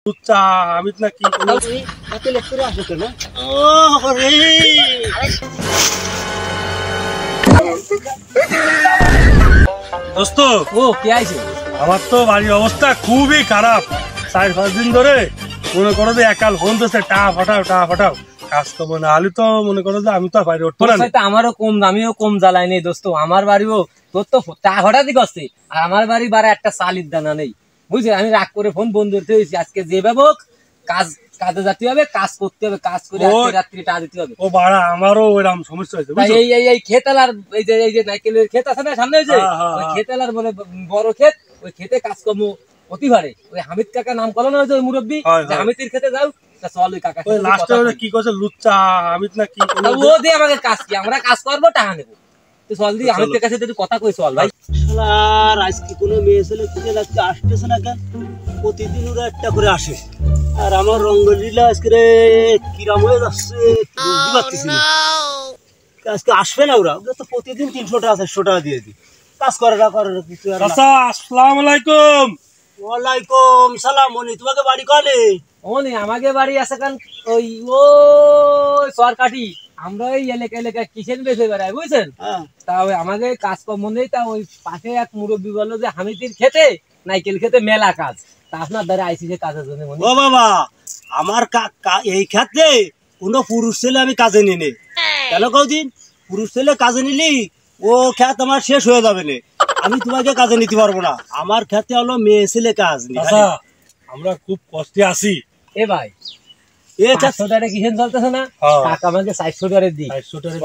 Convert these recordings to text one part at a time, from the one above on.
লুচ্চা আমি না কি তুমি এত লেট করে আসো কেন? দোস্ত ও কে আইছে? আমার তো বাড়ির অবস্থা খুবই খারাপ। 4-5 দিন ধরে মনে করো যে একাল ফোন দিচ্ছে, টা ফাটাও কাজ করবো না হলে তো মনে করো যে আমি তো বাইরে উঠবো না। আমারও কম, আমিও কম জ্বালাই নেই দোস্ত। আমার বাড়িও তোর তো টা হঠাৎই করছে, আর আমার বাড়ি বারে একটা চালির দানা নেই বুঝলি। আমি রাগ করে ফোন বন্ধ করতে হয়েছি। আজকে যে ভাবক কাজে যেতে হবে, কাজ করতে হবে, কাজ করে রাত্রি টা দিতে হবে। ও বাড়া আমারও ওইরকম সমস্যা হয়েছে। এই খেতালার এই যে নাইকেলের ক্ষেত আছে না সামনে, ওই খেতালার বলে বড় ক্ষেত, ওই খেতে কাজকর্ম অতি পারে। ওই হামিদ কাকা নাম করলো না ওই মুরব্বী, হামিদের খেতে যাও, চল ওই কাকা কি করছে লুচ্চা হামিদ না কি ও দিয়ে আমাকে কাজ কি, আমরা কাজ করবো টাকা নেবো। চল দি হামিদের কাছে কথা কই চল ভাই। শালার আজকে কোনো মেয়ে ছেলে খুঁজে লাগতে আসতেছে না কেন? প্রতিদিন ওরা একটা করে আসে, আর আমার রঙ্গলীলা আজকে কিরাম হয়ে যাচ্ছে, বুঝতে পারতেছি না। আজকে আসবে না ওরা তো প্রতিদিন 300 টাকা 400 টাকা দিয়ে দিই। কাজ করে না করে কিছু। আসসালামু আলাইকুম। ওয়ালাইকুম সালাম। মনি তোমাকে বাড়ি কলে? ওনি আমাকে বাড়ি আছে কারণ ওই ও সরকারি আমরা ওই এলাকায় কিচেন বেঁচে বেড়াই বুঝছেন। তা ওই আমাকে কাজকর্ম নেই, তা ওই পাশে এক মুরব্বী বললো যে হামিদির খেতে নাইকেল খেতে মেলা কাজ, তা আপনার দ্বারা আইসি যে কাজের জন্য। ও বাবা, আমার এই ক্ষেত্রে কোনো পুরুষ ছেলে আমি কাজে নিই নে। কেন কদিন পুরুষ ছেলে কাজে নিলি ও ক্ষেত আমার শেষ হয়ে যাবে না, আমি তোমাকে কাজে নিতে পারবো না। আমার ক্ষেত্রে হলো মেয়ে ছেলে কাজ। আমরা খুব কষ্টে আছি এ ভাই। কিচেন চলতেছে না, টাকা আমাকে 400 টাকা দিই,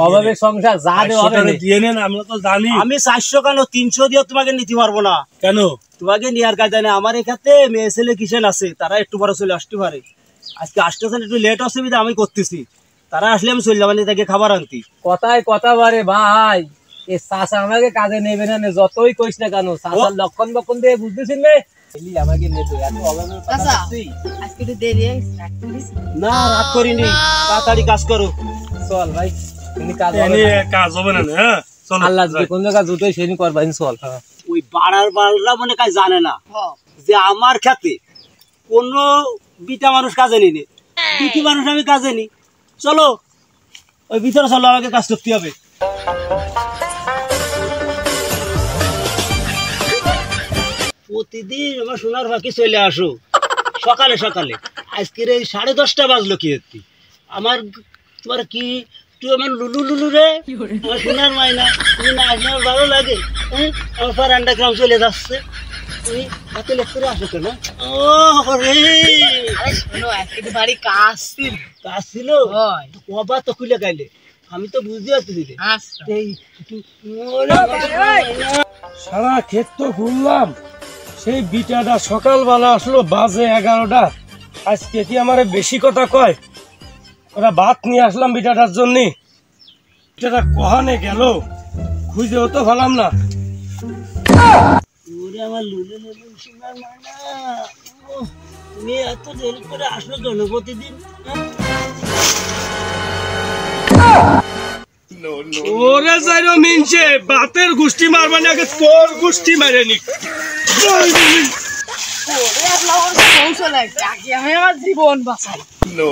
অভাবে সংসার যা হবে দিয়ে নেন। আমরা তো জানি আমি 400 কেন 300 দিয়ে তোমাকে নিতে পারবো না। কেন? তোমাকে নেওয়ার কাজ জানে আমার এই ক্ষেত্রে মেয়ে ছেলে কিচেন আছে, তারা একটু বড় চলে আসতে পারে। আজকে আসতেছেন একটু লেট অসুবিধা আমি করতেছি, তারা আসলে আমি চলে যাবানি তাকে খাবার আনতি। কথায় কথা বারে ভাই, এ চাচা আমাকে কাজে নেবে না, যতই কইস না কেন চাচার লক্ষণ বক্ষণ দিয়ে বুঝতেছিস না আমাকে নেবে। না রাগ করিনি, তাড়াতাড়ি কাজ করো। চল ভাই কাজ হবে না। আল্লাহ কোন জায়গা জুতোই সেদিন করবা চল। ওই পাড়ার বালরা মনে কাজ জানে না যে আমার খেতে কোনো বিটা মানুষ কাজে নিনে, বিটি মানুষ আমি কাজে নি। চলো ওই ভিতরে চলো, আমাকে কাজ করতে হবে। প্রতিদিন আমার সোনার বাকি চলে আসো সকালে সকালে। আজকের এই 10:30 বাজলো কি একটি আমার তোমার কি তুই আমার লুলু রে, আমার সোনার মাইনা, তুমি না আসলে আমার ভালো লাগে। আমার ফারান্ডা গ্রাম চলে যাচ্ছে, তুমি এত লেট করে আসো কেন? বাড়ি কাজ ছিল কবা তো খুলে গাইলে, আমি তো বুঝতে পারছি। সারা ক্ষেত তো ঘুরলাম, সেই বিটাটা সকালবেলা আসলো বাজে 11টা। আজকে কি আমার বেশি কথা কয়? ওরা ভাত নিয়ে আসলাম বিটাটার জন্য, বিটাটা কহানে গেল খুঁজেও তো ভালাম না। আমার লুলু সোনার মানা, তুমি এত দেরি করে আসো কেন প্রতিদিন? ওরে যাইরো মিনছে বাতের গুষ্টি মারবানি, আগে তোর গুষ্টি মারে নি। আমার জীবন বাঁচাই। No.